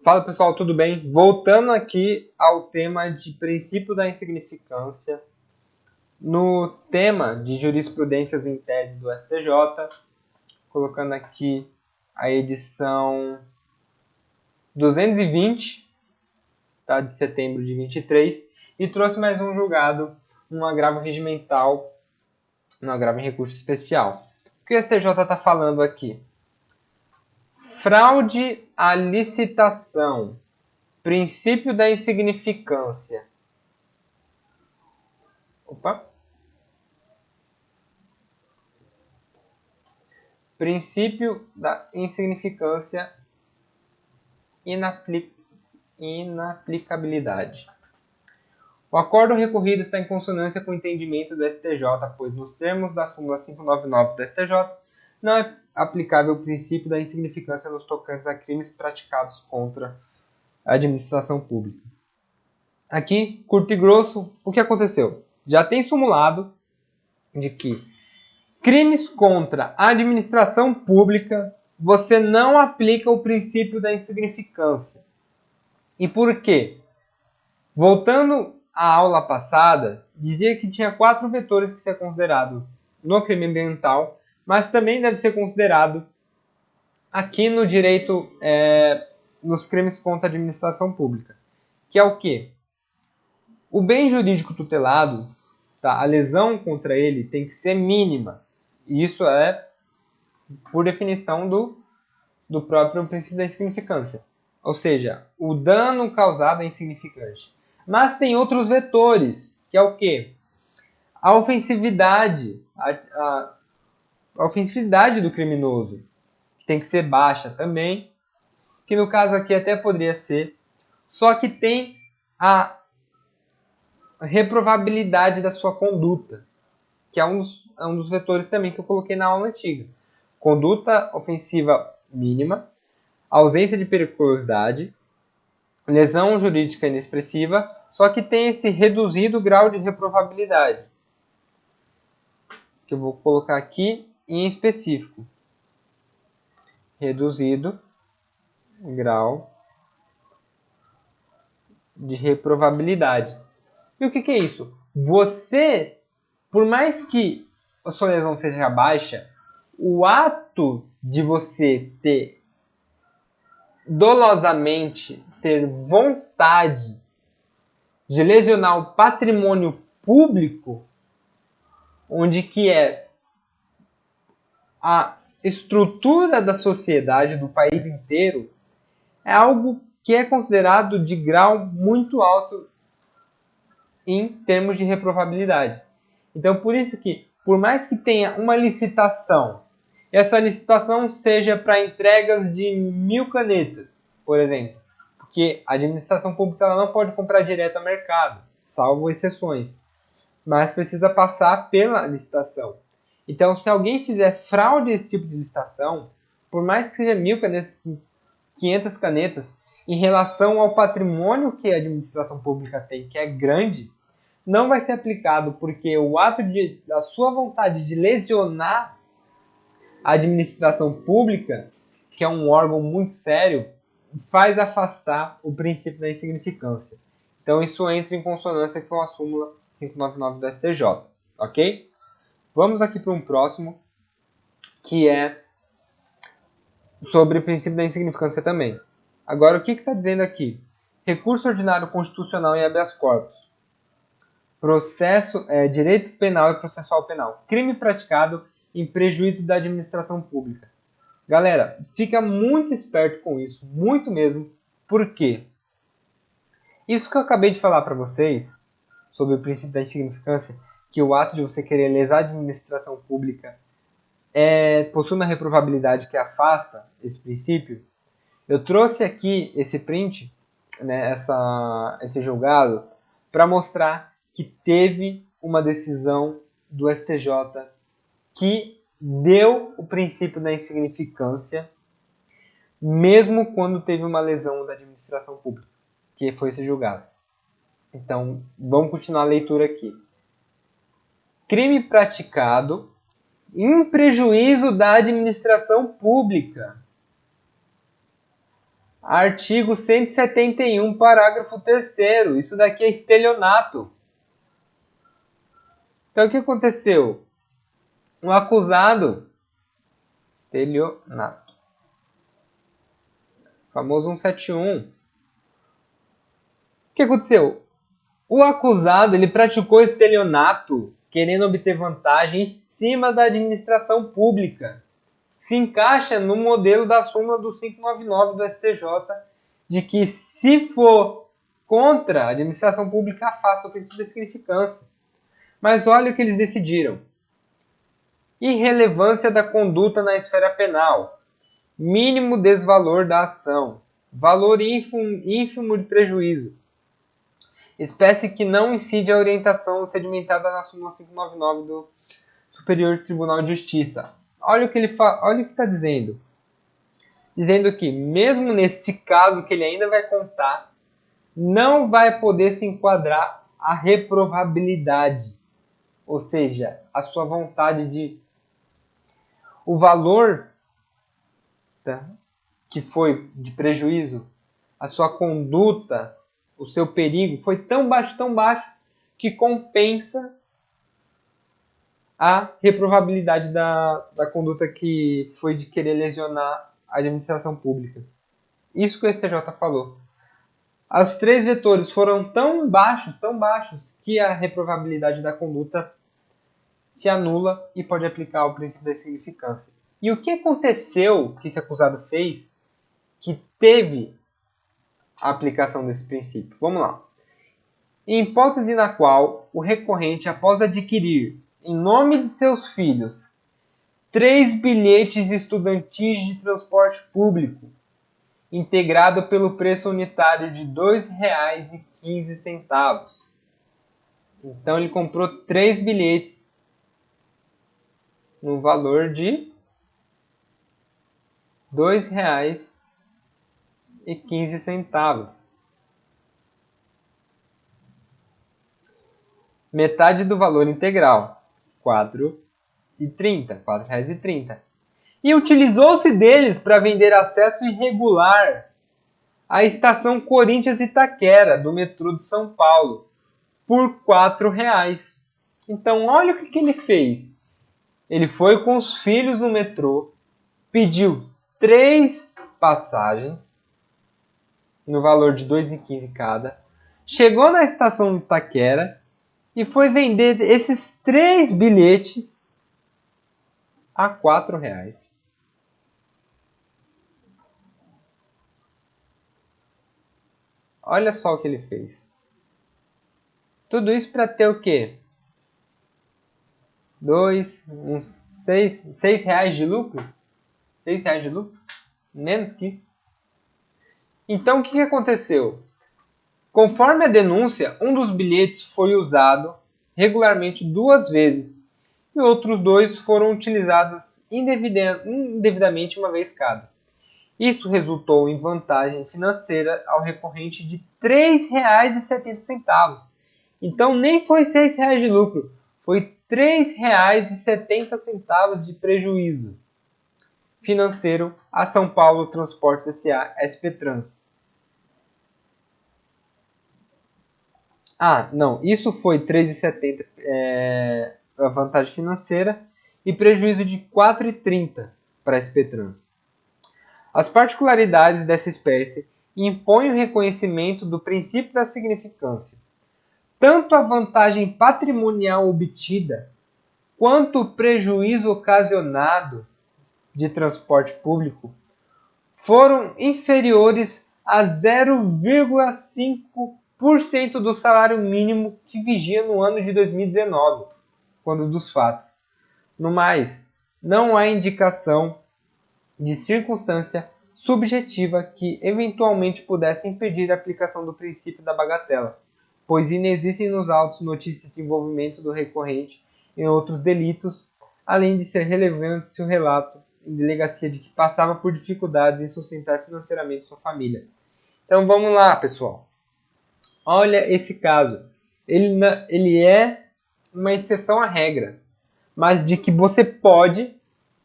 Fala pessoal, tudo bem? Voltando aqui ao tema de princípio da insignificância, no tema de jurisprudências em tese do STJ, colocando aqui a edição 220, tá, de setembro de 23, e trouxe mais um julgado, um agravo regimental, um agravo em recurso especial. O que o STJ está falando aqui? Fraude à licitação. Princípio da insignificância. Opa. Princípio da insignificância, inaplicabilidade. O acordo recorrido está em consonância com o entendimento do STJ, pois nos termos da súmula 599 do STJ, não é aplicável o princípio da insignificância nos tocantes a crimes praticados contra a administração pública. Aqui, curto e grosso, o que aconteceu? Já tem simulado de que crimes contra a administração pública, você não aplica o princípio da insignificância. E por quê? Voltando à aula passada, dizia que tinha 4 vetores que ser considerado no crime ambiental, mas também deve ser considerado aqui no direito, nos crimes contra a administração pública. Que é o quê? O bem jurídico tutelado, tá? A lesão contra ele tem que ser mínima. E isso é por definição do próprio princípio da insignificância. Ou seja, o dano causado é insignificante. Mas tem outros vetores, que é o quê? A ofensividade. A ofensividade do criminoso, que tem que ser baixa também, que no caso aqui até poderia ser, só que tem a reprovabilidade da sua conduta, que é um dos vetores também que eu coloquei na aula antiga. Conduta ofensiva mínima, ausência de periculosidade, lesão jurídica inexpressiva, só que tem esse reduzido grau de reprovabilidade, que eu vou colocar aqui em específico. Reduzido grau de reprovabilidade. E o que é isso? Você, por mais que a sua lesão seja baixa, o ato de você ter dolosamente ter vontade de lesionar o patrimônio público, onde que é a estrutura da sociedade do país inteiro, é algo que é considerado de grau muito alto em termos de reprovabilidade. Então, por isso que, por mais que tenha uma licitação, essa licitação seja para entregas de 1.000 canetas, por exemplo, porque a administração pública ela não pode comprar direto ao mercado, salvo exceções, mas precisa passar pela licitação. Então, se alguém fizer fraude a esse tipo de licitação, por mais que seja 1.000 canetas, 500 canetas, em relação ao patrimônio que a administração pública tem, que é grande, não vai ser aplicado, porque o ato da sua vontade de lesionar a administração pública, que é um órgão muito sério, faz afastar o princípio da insignificância. Então isso entra em consonância com a súmula 599 do STJ, ok? Vamos aqui para um próximo, que é sobre o princípio da insignificância também. Agora, o que está dizendo aqui? Recurso ordinário constitucional em habeas corpus. Direito penal e processual penal. Crime praticado em prejuízo da administração pública. Galera, fica muito esperto com isso, muito mesmo. Por quê? Isso que eu acabei de falar para vocês, sobre o princípio da insignificância, que o ato de você querer lesar a administração pública possui uma reprovabilidade que afasta esse princípio. Eu trouxe aqui esse print, né, esse julgado, para mostrar que teve uma decisão do STJ que deu o princípio da insignificância, mesmo quando teve uma lesão da administração pública, que foi esse julgado. Então, vamos continuar a leitura aqui. Crime praticado em prejuízo da administração pública. Artigo 171, parágrafo 3º. Isso daqui é estelionato. Então, o que aconteceu? O acusado... Estelionato. Famoso 171. O que aconteceu? O acusado, ele praticou estelionato querendo obter vantagem em cima da administração pública. Se encaixa no modelo da súmula do 599 do STJ, de que se for contra a administração pública, afasta o princípio da significância. Mas olha o que eles decidiram. Irrelevância da conduta na esfera penal. Mínimo desvalor da ação. Valor ínfimo de prejuízo. Espécie que não incide a orientação sedimentada na súmula 599 do Superior Tribunal de Justiça. Olha o que ele olha o que está dizendo. Dizendo que, mesmo neste caso que ele ainda vai contar, não vai poder se enquadrar a reprovabilidade. Ou seja, a sua vontade de... O valor, tá, que foi de prejuízo, a sua conduta, o seu perigo foi tão baixo, que compensa a reprovabilidade da conduta que foi de querer lesionar a administração pública. Isso que o STJ falou. Os 3 vetores foram tão baixos, que a reprovabilidade da conduta se anula e pode aplicar o princípio da significância. E o que aconteceu que esse acusado fez que teve a aplicação desse princípio? Vamos lá. Em hipótese na qual o recorrente, após adquirir, em nome de seus filhos, 3 bilhetes estudantis de transporte público, integrado pelo preço unitário de R$ 2,15. Então ele comprou 3 bilhetes no valor de R$ 2,15. Metade do valor integral, R$ 4,30. E utilizou-se deles para vender acesso irregular à estação Corinthians Itaquera, do metrô de São Paulo, por R$ 4,00. Então, olha o que ele fez. Ele foi com os filhos no metrô, pediu 3 passagens, no valor de R$ 2,15 cada, chegou na estação de Itaquera e foi vender esses 3 bilhetes a R$ 4,00. Olha só o que ele fez. Tudo isso para ter o quê? Uns 6 reais de lucro? 6 reais de lucro? Menos que isso. Então, o que aconteceu? Conforme a denúncia, um dos bilhetes foi usado regularmente 2 vezes e outros 2 foram utilizados indevidamente uma vez cada. Isso resultou em vantagem financeira ao recorrente de R$ 3,70. Então nem foi R$ 6,00 de lucro, foi R$ 3,70 de prejuízo financeiro a São Paulo Transportes S.A. SP-Trans. Não, isso foi R$ 3,70 a vantagem financeira e prejuízo de R$ 4,30 para a SP-Trans. As particularidades dessa espécie impõem o reconhecimento do princípio da significância. Tanto a vantagem patrimonial obtida, quanto o prejuízo ocasionado de transporte público foram inferiores a 0,5% do salário mínimo que vigia no ano de 2019, quando dos fatos. No mais, não há indicação de circunstância subjetiva que eventualmente pudesse impedir a aplicação do princípio da bagatela, pois inexistem nos autos notícias de envolvimento do recorrente em outros delitos, além de ser relevante seu relato em delegacia de que passava por dificuldades em sustentar financeiramente sua família. Então vamos lá, pessoal. Olha esse caso. Ele é uma exceção à regra, mas de que você pode,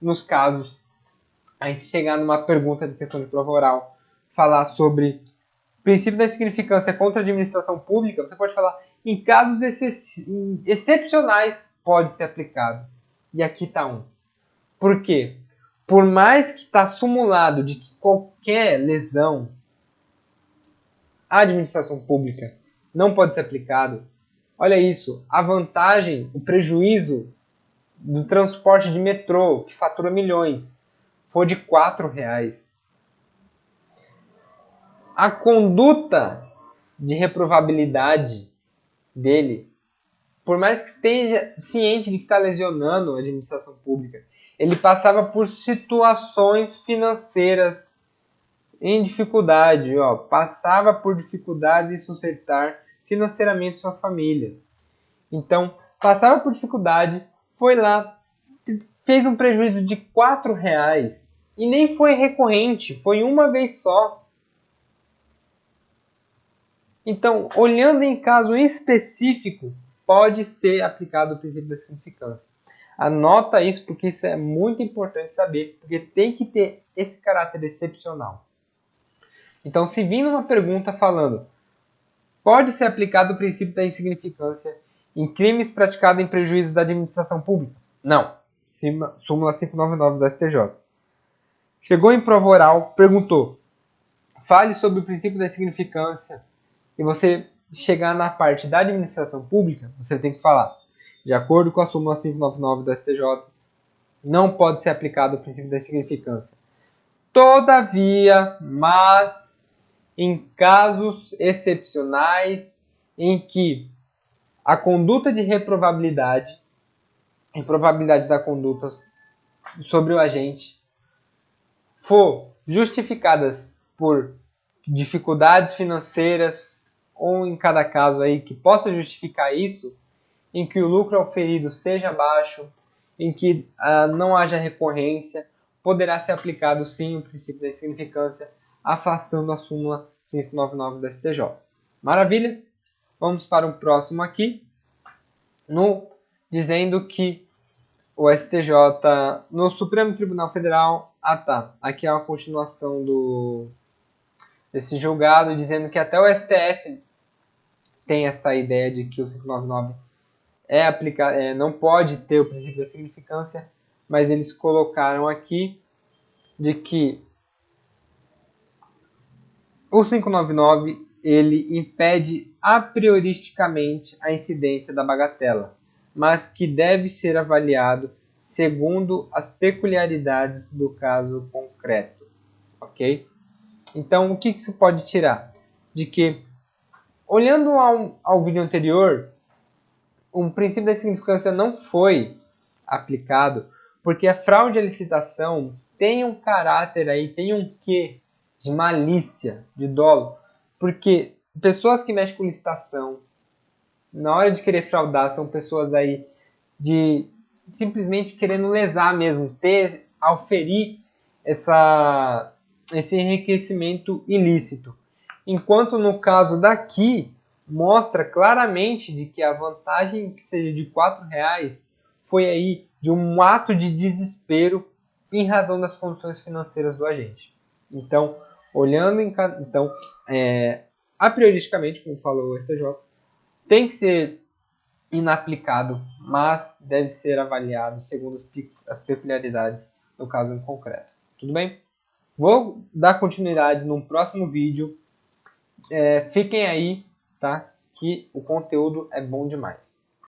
nos casos, aí se chegar numa pergunta de questão de prova oral, falar sobre o princípio da insignificância contra a administração pública, você pode falar em casos excepcionais pode ser aplicado. E aqui está um. Por quê? Por mais que está simulado de que qualquer lesão à administração pública não pode ser aplicado, olha isso, a vantagem, o prejuízo do transporte de metrô, que fatura milhões, foi de R$4. A conduta de reprovabilidade dele, por mais que esteja ciente de que está lesionando a administração pública, ele passava por situações financeiras em dificuldade, passava por dificuldades em sustentar financeiramente sua família. Então, passava por dificuldade, foi lá, fez um prejuízo de R$4 e nem foi recorrente, foi uma vez só. Então, olhando em caso específico, pode ser aplicado o princípio da significância. Anota isso porque isso é muito importante saber, porque tem que ter esse caráter excepcional. Então, se vir uma pergunta falando, pode ser aplicado o princípio da insignificância em crimes praticados em prejuízo da administração pública? Não. Súmula 599 do STJ. Chegou em prova oral, perguntou, fale sobre o princípio da insignificância, e você chegar na parte da administração pública, você tem que falar, de acordo com a súmula 599 do STJ, não pode ser aplicado o princípio da insignificância. Todavia, mas em casos excepcionais em que a conduta de reprovabilidade, improvabilidade da conduta sobre o agente, for justificadas por dificuldades financeiras ou em cada caso aí que possa justificar isso, em que o lucro auferido seja baixo, em que não haja recorrência, poderá ser aplicado sim o princípio da insignificância, afastando a súmula 599 do STJ. Maravilha? Vamos para o próximo aqui, dizendo que o STJ, no Supremo Tribunal Federal, aqui é uma continuação desse julgado, dizendo que até o STF tem essa ideia de que o 599 não pode ter o princípio da significância, mas eles colocaram aqui de que o 599 ele impede a prioristicamente a incidência da bagatela, mas que deve ser avaliado segundo as peculiaridades do caso concreto, ok? Então, o que isso pode tirar? De que, olhando ao vídeo anterior, o princípio da significância não foi aplicado porque a fraude à licitação tem um caráter aí, tem um quê de malícia, de dolo, porque pessoas que mexem com licitação, na hora de querer fraudar, são pessoas aí de simplesmente querendo lesar mesmo, auferir esse enriquecimento ilícito. Enquanto no caso daqui, mostra claramente de que a vantagem que seja de R$4 foi aí de um ato de desespero em razão das condições financeiras do agente. Então, a prioristicamente, como falou o STJ, tem que ser inaplicado, mas deve ser avaliado segundo as peculiaridades do caso em concreto. Tudo bem? Vou dar continuidade num próximo vídeo. Fiquem aí, tá? Que o conteúdo é bom demais.